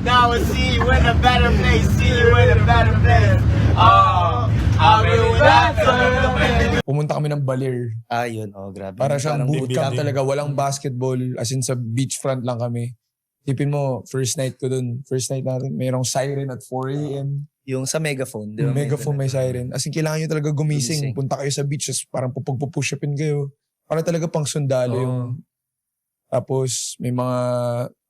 Now I see you in a better place. See you in a better place. Oh, I'll be with that. Pumunta kami ng Baler. Yun. Grabe. Para siyang Parang bootcamp talaga. Walang basketball. As in sa beachfront lang kami. Tipin mo, first night ko dun. First night natin, mayroong siren at 4 a.m. Yung sa megaphone. Di ba? Yung megaphone may siren. As in, kailangan nyo talaga gumising. Gumising. Punta kayo sa beach, tapos parang pupag-push-upin kayo. Para talaga pang sundalo yung... Tapos, may mga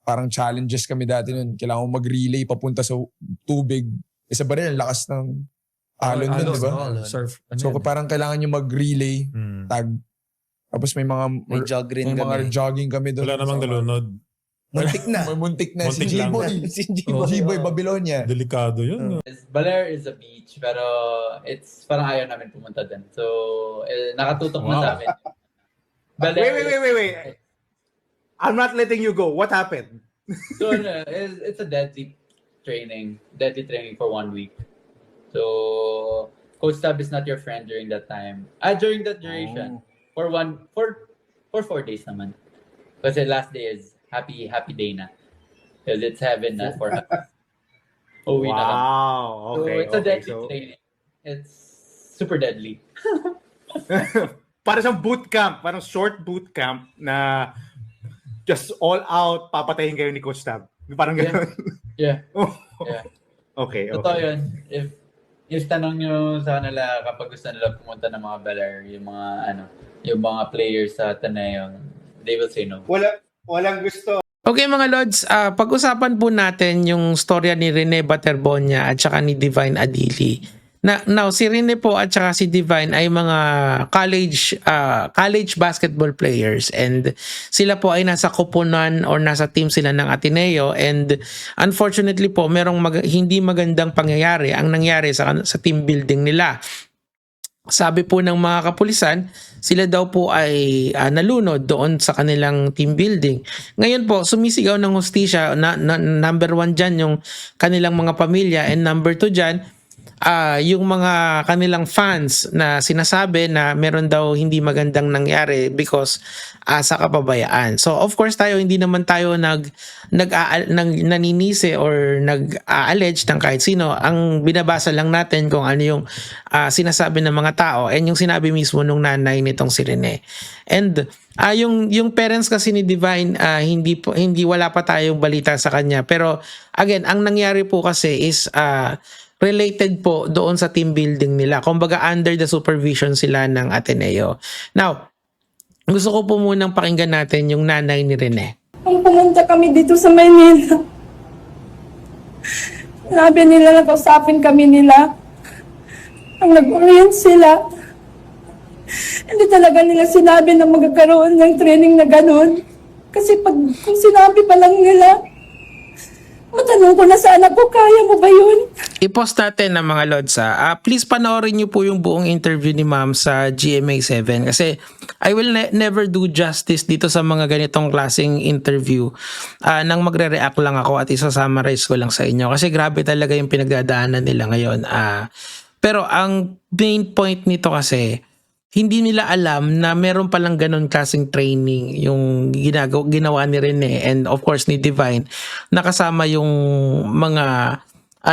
parang challenges kami dati nun. Kailangan mo mag-relay papunta sa tubig. Sa Baler, ang lakas ng alon nun, di ba? Surf. So, parang kailangan nyo mag-relay, tag. Tapos may mga... May jog rin may mga kami. jogging kami doon. Wala namang nalunod. Muntik na. May muntik na. Si Muntik lang. G-Boy. Si G-Boy Babylonia. Delikado yun. Baler is a beach, pero it's parang ayaw namin pumunta din. So, nakatutok na sa amin. Wait. I'm not letting you go. What happened? So, it's a deadly training for 1 week. So, Coach Tab is not your friend during that time. During that duration. For 4 days naman. Kasi last day is happy day na. Because it's heaven na for us. Uwi na kami. Wow. So, Okay. it's a deadly So, training. It's super deadly. para siyang bootcamp, parang short bootcamp na just all out, papatayin kayo ni Coach Tab. Parang gano'n. Yeah. Yeah. Okay. Totoo yun. If tanong nyo sa kanila kapag gusto nila pumunta ng mga Baler, yung mga players sa Ateneo, they will say no. Walang gusto. Okay mga Lods, pag-usapan po natin yung storya ni Rene Baterbonia at saka ni Divine Adili. Now, si Rene po at saka si Divine ay mga college basketball players and sila po ay nasa koponan or nasa team sila ng Ateneo and unfortunately po merong hindi magandang pangyayari ang nangyari sa team building nila. Sabi po ng mga kapulisan, sila daw po ay nalunod doon sa kanilang team building. Ngayon po, sumisigaw ng hustisya number 1 dyan yung kanilang mga pamilya and number 2 dyan, yung mga kanilang fans na sinasabi na meron daw hindi magandang nangyari because sa kapabayaan. So of course tayo hindi naman tayo naninisi or nag-allege ng kahit sino. Ang binabasa lang natin kung ano yung sinasabi ng mga tao and yung sinabi mismo nung nanay nitong si Rene. And yung parents kasi ni Divine hindi wala pa tayong balita sa kanya. Pero again, ang nangyari po kasi is related po doon sa team building nila. Kumbaga under the supervision sila ng Ateneo. Now, gusto ko po munang pakinggan natin yung nanay ni Rene. Nung pumunta kami dito sa Maynila, sabi nila, nakausapin kami nila. Ang nag-orient sila. Hindi talaga nila sinabi na magkakaroon ng training na ganun. Kasi kung sinabi pa lang nila, matanong ko na sa anak ko, kaya mo ba yun? I-post natin ng mga Lods please panoorin niyo po yung buong interview ni ma'am sa GMA7 kasi I will never do justice dito sa mga ganitong klaseng interview nang magre-react lang ako at isa-summarize ko lang sa inyo kasi grabe talaga yung pinagdadaanan nila ngayon. Pero ang main point nito kasi hindi nila alam na meron palang ganun klaseng training yung ginawa ni Rene and of course ni Divine nakasama yung mga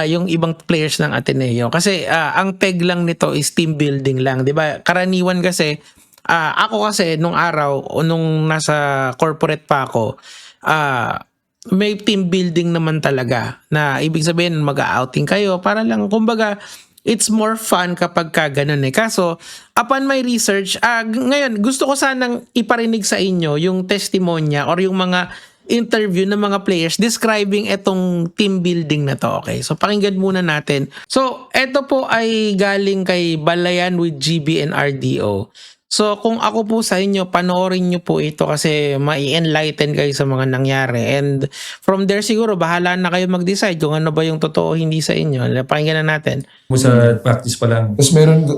yung ibang players ng Ateneo kasi ang peg lang nito is team building lang, 'di ba? Karaniwan kasi ako kasi nung araw nung nasa corporate pa ako may team building naman talaga na ibig sabihin mag-outing kayo para lang kumbaga it's more fun kapag ganun eh. Kaso, upon my research, ngayon, gusto ko sanang iparinig sa inyo yung testimonya or yung mga interview ng mga players describing etong team building na to. Okay, so pakinggan muna natin. So, eto po ay galing kay Balayan with GB and RDO. So, kung ako po sa inyo, panoorin nyo po ito kasi mai-enlighten kayo sa mga nangyari. And from there siguro, bahala na kayo mag-decide kung ano ba yung totoo hindi sa inyo. Pakinggan na natin. Sa practice pa lang. Tapos meron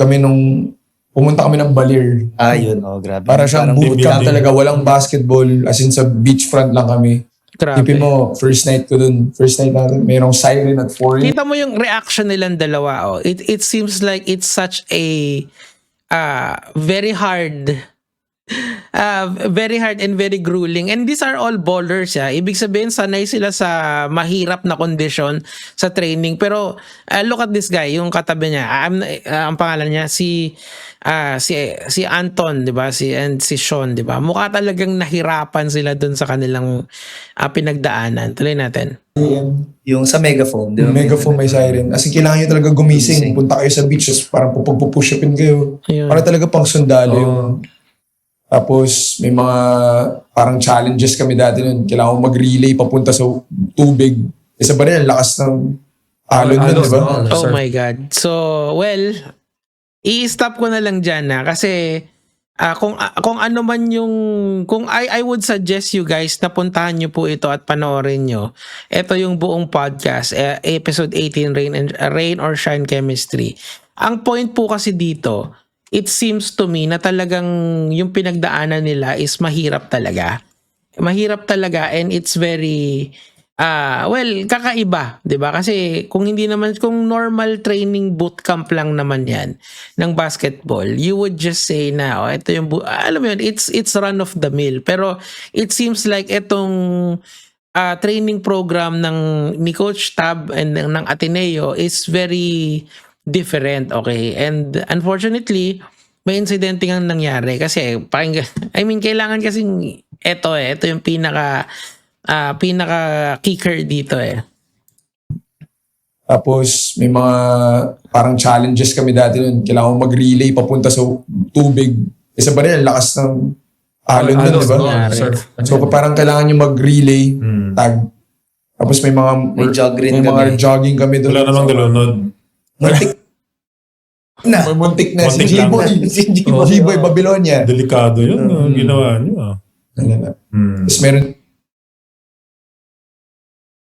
kami nung pumunta kami ng Baler. Yun. Grabe. Para siyang Parang bootcamp building. talaga. Walang basketball. As in sa beachfront lang kami. Grabe. Tipin mo, first night ko dun. First night natin, mayroong siren at 4 a.m. Kita mo yung reaction nilang dalawa. Oh. It seems like it's such a very hard Very hard and very grueling. And these are all bowlers, ya. Ibig sabihin, sanay sila sa mahirap na kondisyon sa training. Pero look at this guy, yung katabi niya. Ang pangalan niya, si Anton, di ba? Si Sean, di ba? Mukha talagang nahirapan sila dun sa kanilang pinagdaanan. Tuloy natin. Yung sa megaphone, di ba? Megaphone may siren. As in, kailangan nyo talaga gumising. Punta kayo sa beach, just parang push upin kayo. Ayun. Para talaga pang sundalo yung... Tapos may mga parang challenges kami dati nun. Kailangan ko mag-relay papunta sa tubig. Isa ba rin, ang lakas ng alon nun, di ba? Oh my God. So, well, i-stop ko na lang dyan na kasi kung ano man yung kung I would suggest you guys na puntahan nyo po ito at panoorin nyo. Ito yung buong podcast, episode 18, Rain or Shine Chemistry. Ang point po kasi dito, it seems to me na talagang yung pinagdaanan nila is mahirap talaga. Mahirap talaga and it's very well, kakaiba, 'di ba? Kasi kung normal training bootcamp lang naman 'yan ng basketball, you would just say na ito yung alam mo yun, it's run of the mill. Pero it seems like itong training program ni Coach Tab and ng Ateneo is very different, okay? And unfortunately, may incident ang nangyari kasi kailangan kasing ito yung pinaka kicker dito eh. Tapos may mga parang challenges kami dati nun. Kailangan ko mag-relay papunta sa tubig. Isa ba rin, ang lakas ng alon nun, di ba? So parang kailangan nyo mag-relay tag. Tapos may mga jogging kami doon. Wala namang galunod. May muntik na si Muntik lang. G-Boy. G-Boy Babylonia. Delikado yun. Ginawa niyo. Tapos meron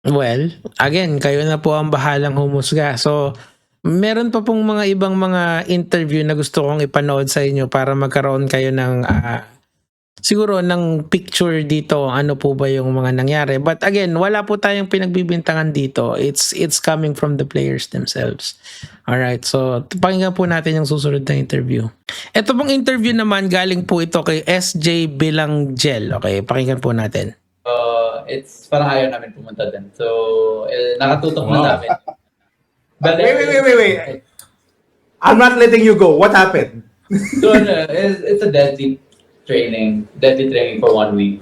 Well, again, kayo na po ang bahalang humusga. So, meron pa pong mga ibang mga interview na gusto kong ipanood sa inyo para magkaroon kayo ng siguro ng picture dito ano po ba yung mga nangyari. But again, wala po tayong pinagbibintangan dito. It's coming from the players themselves. Alright, so pakinggan po natin yung susunod na interview. Ito pong interview naman galing po ito kay SJ Bilanggel. Okay, pakinggan po natin. It's parang ayaw namin pumunta din. So, nakatutok na namin. But Wait. I'm not letting you go. What happened? So, it's a deadly training for 1 week.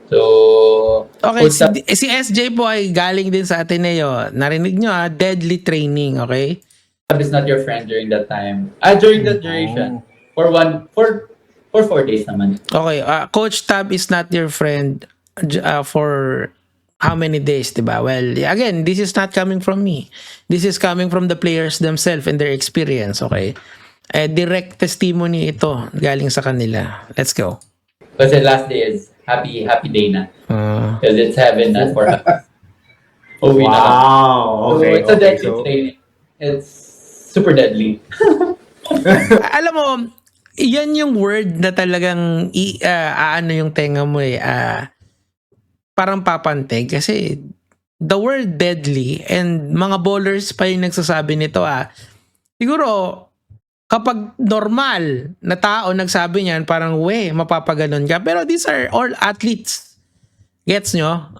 So, Okay, si SJ po ay galing din sa Ateneo. Narinig nyo deadly training, okay? Tab is not your friend during that time. During that duration. For 4 days naman. Okay, Coach Tab is not your friend for how many days, diba? Well, again, this is not coming from me. This is coming from the players themselves and their experience, okay? Direct testimony ito galing sa kanila. Let's go. Kasi last day is happy day na. Because it's heaven na for us. Uwi na kami. Wow. So, it's a deadly training. It's super deadly. Alam mo, yan yung word na talagang ano yung tenga mo parang papantig kasi the word deadly and mga bowlers pa yung nagsasabi nito siguro kapag normal na tao nagsabi niyan parang mapapaganon ka, pero these are all athletes, gets nyo?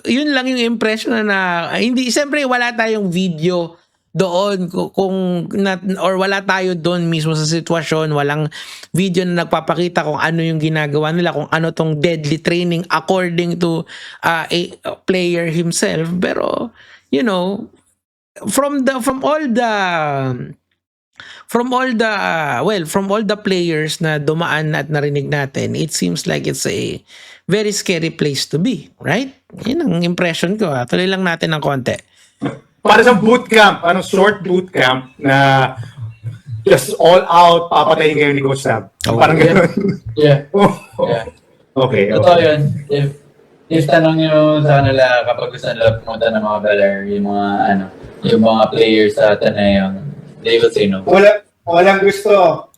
Yun lang yung impression na hindi, siyempre wala tayong video doon or wala tayo doon mismo sa sitwasyon, walang video na nagpapakita kung ano yung ginagawa nila, kung ano tong deadly training according to a player himself. Pero you know, from all the players na dumaan at narinig natin, it seems like it's a very scary place to be, right? Yun ang impression ko. Tuloy lang natin ng konti. Para sa bootcamp, short bootcamp na just all out, papatayin kayo ni Coach Tab. Parang gano'n. Yeah. Yeah. Okay. Totoo yun. If tanong nyo sa kanila kapag gusto nila pumunta ng mga baler, yung mga players sa Ateneo, they will say no. Walang gusto.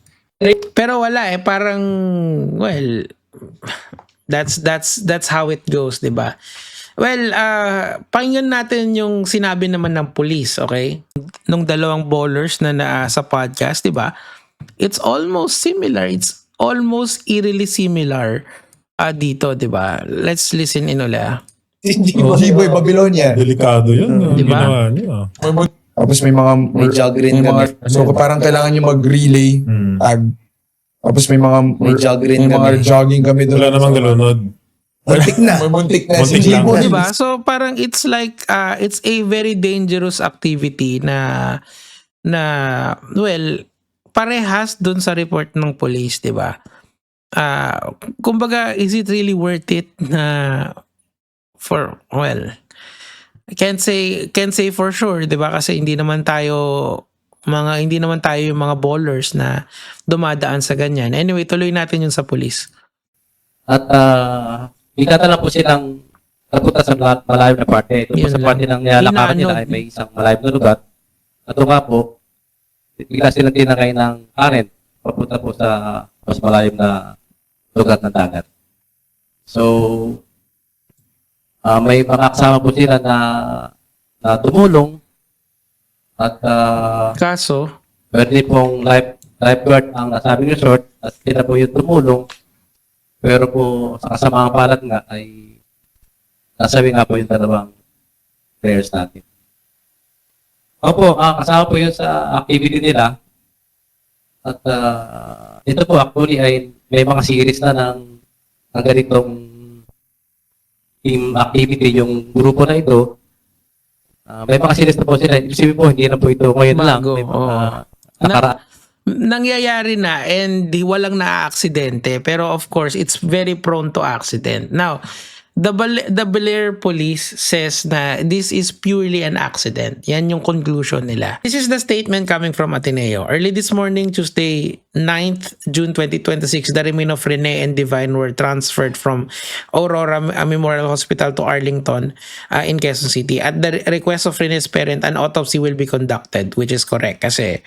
Pero wala parang that's how it goes, 'di ba? Well, pakinggan natin yung sinabi naman ng police, okay? Nung dalawang bowlers na sa podcast, 'di ba? It's almost similar. It's almost eerily similar dito, 'di ba? Let's listen in ulit. G-Boy Babylonia. Delikado yun. Diba? Ginawa niyo. Tapos may mga... May jog rin kami. So parang kailangan nyo mag-relay tag. Tapos may mga... May jog rin may mga kami. jogging kami doon. Wala namang galunod. Muntik na. May muntik na si Muntik lang. G-Boy. Diba? So parang it's like it's a very dangerous activity na well, parehas dun sa report ng police, 'di ba? Kumbaga, is it really worth it na I can't say for sure, 'di ba? Kasi hindi naman tayo yung mga ballers na dumadaan sa ganyan. Anyway, tuloy natin yung sa police. At ikatala po silang kapunta sa malayo na parte. Ito po Yun sa lang. parte ng nilalakaran nila Inaano- ay may isang malayo na lugar. At ito nga po, bigla silang tinangay ng current papunta po sa mas malayo na lugar ng dagat. So, may mga kasama po sila na tumulong at Kaso, pwede pong lifeguard ang nasabing resort at sila po yung tumulong. Pero po sa kasamaang palad nga ay nasabi nga po yung dalawang players natin. Opo, kasama po yun sa activity nila. At ito po actually ay may mga series na ng ganitong team activity yung grupo na ito. May mga series na po sila. Ibig po, hindi na po ito ngayon lang. Bago, May mga oo. Nangyayari na and walang na-aksidente, pero of course it's very prone to accident. Now, the Bel Air police says na this is purely an accident. Yan yung conclusion nila. This is the statement coming from Ateneo. Early this morning, Tuesday, 9th June 2026, the remains of Rene and Divine were transferred from Aurora Memorial Hospital to Arlington in Quezon City. At the request of Rene's parent, an autopsy will be conducted, which is correct kasi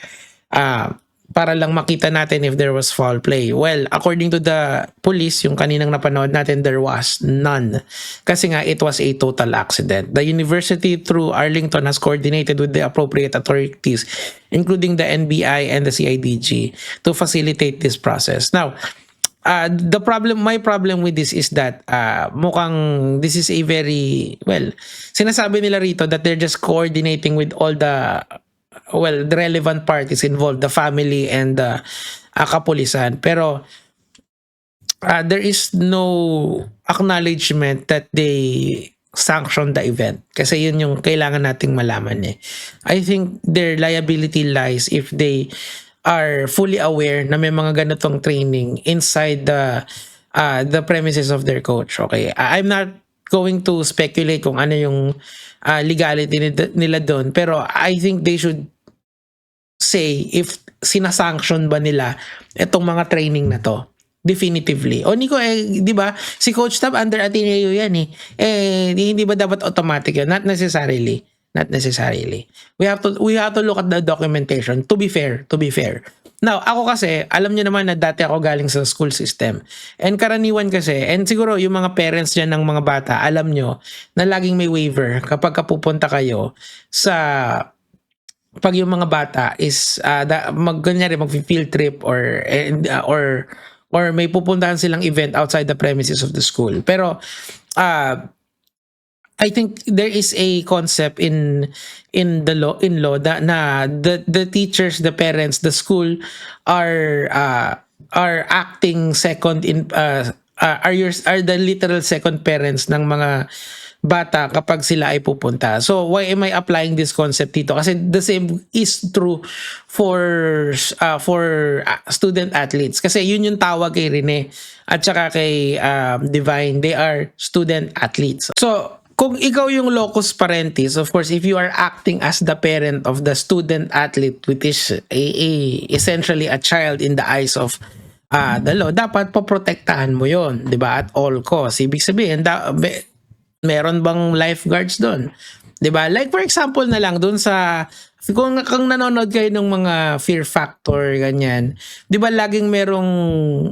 para lang makita natin if there was foul play. Well, according to the police, yung kaninang napanood natin, there was none. Kasi nga, it was a total accident. The university through Arlington has coordinated with the appropriate authorities, including the NBI and the CIDG, to facilitate this process. Now, my problem with this is that mukhang this is a very, sinasabi nila rito that they're just coordinating with all the relevant parties involved, the family and the kapulisan. Pero there is no acknowledgement that they sanction the event. Kasi yun yung kailangan nating malaman eh. I think their liability lies if they are fully aware na may mga ganitong training inside the premises of their coach. Okay, I'm not going to speculate kung ano yung legality nila doon, pero I think they should say if sinasanction ba nila itong mga training na to definitively. O Nico, di ba si Coach Tab under Ateneo yan hindi ba dapat automatic yun? Not necessarily. We have to look at the documentation to be fair. Now, ako kasi, alam nyo naman na dati ako galing sa school system. And karaniwan kasi, and siguro yung mga parents dyan ng mga bata, alam nyo na laging may waiver kapag kapupunta kayo sa pag yung mga bata is mag-field trip or may pupuntahan silang event outside the premises of the school. Pero I think there is a concept in law that na the teachers, the parents, the school are acting second in are the literal second parents ng mga bata kapag sila ay pupunta. So why am I applying this concept dito? Kasi the same is true for student athletes. Kasi yun yung tawag kay Rene at saka kay Divine. They are student athletes. So kung ikaw yung locus parentis, of course, if you are acting as the parent of the student athlete, which is essentially a child in the eyes of the law, dapat poprotektahan mo yon, di ba? At all costs. Ibig sabihin, meron bang lifeguards doon? 'Di ba? Like for example na lang doon sa kung nanonood kayo ng mga Fear Factor ganyan, 'di ba laging merong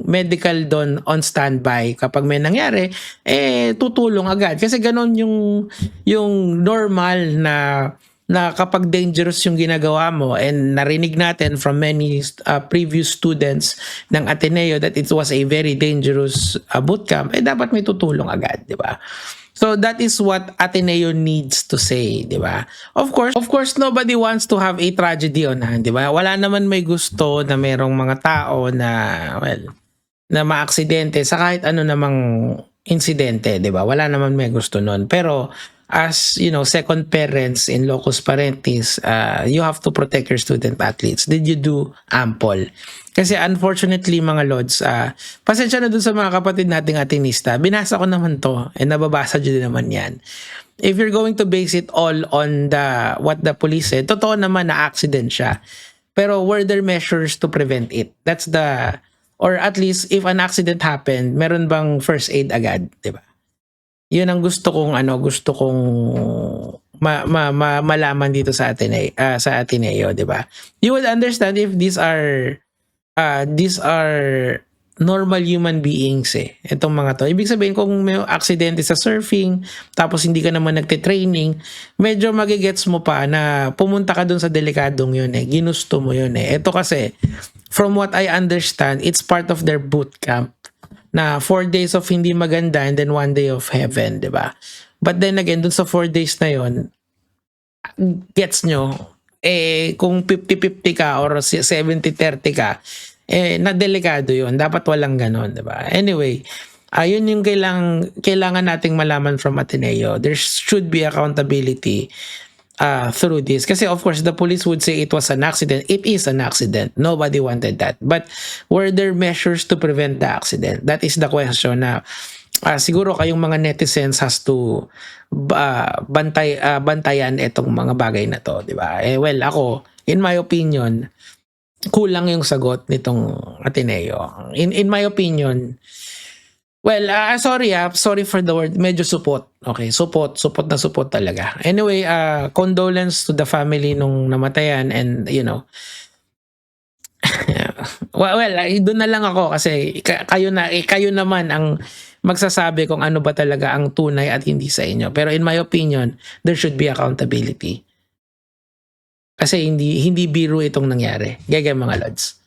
medical doon on standby kapag may nangyari, tutulong agad kasi ganoon yung normal na na kapag dangerous yung ginagawa mo, and narinig natin from many previous students ng Ateneo that it was a very dangerous bootcamp, dapat may tutulong agad, di ba? So that is what Ateneo needs to say, di ba? Of course, nobody wants to have a tragedy on hand, di ba? Wala naman may gusto na merong mga tao na, well, na maaksidente sa kahit ano namang insidente, di ba? Wala naman may gusto nun. Pero as, you know, second parents in locus parentis, you have to protect your student athletes. Did you do ample? Kasi unfortunately, mga Lods, pasensya na dun sa mga kapatid nating Atenista, binasa ko naman to, and nababasa dyan naman yan. If you're going to base it all on what the police said, totoo naman na accident siya. Pero were there measures to prevent it? That's or at least if an accident happened, meron bang first aid agad, di ba? Yun ang gusto kong malaman dito sa Ateneo, di ba? You would understand if these are normal human beings itong mga to. Ibig sabihin, kung may aksidente sa surfing, tapos hindi ka naman nagte-training, medyo magigets mo pa na pumunta ka dun sa delikadong yun ginusto mo yun Ito kasi, from what I understand, it's part of their boot camp na 4 days of hindi maganda and then 1 day of heaven, di ba? But then again, dun sa 4 days na yun, gets nyo, kung 50-50 ka or 70-30 ka, na delikado yun. Dapat walang ganon, diba? Anyway, ayun yung kailangan nating malaman from Ateneo. There should be accountability through this. Kasi of course, the police would say it was an accident. It is an accident. Nobody wanted that. But were there measures to prevent the accident? That is the question na siguro kayong mga netizens has to bantayan itong mga bagay na to, di ba? Well, ako, in my opinion, kulang yung sagot nitong Ateneo. In my opinion, well, sorry for the word, medyo supot. Okay, supot talaga. Anyway, condolence to the family nung namatayan, and you know, well, doon na lang ako kasi kayo naman ang magsasabi kung ano ba talaga ang tunay at hindi sa inyo. Pero in my opinion, there should be accountability. Kasi hindi biro itong nangyari. Gaya mga Lods.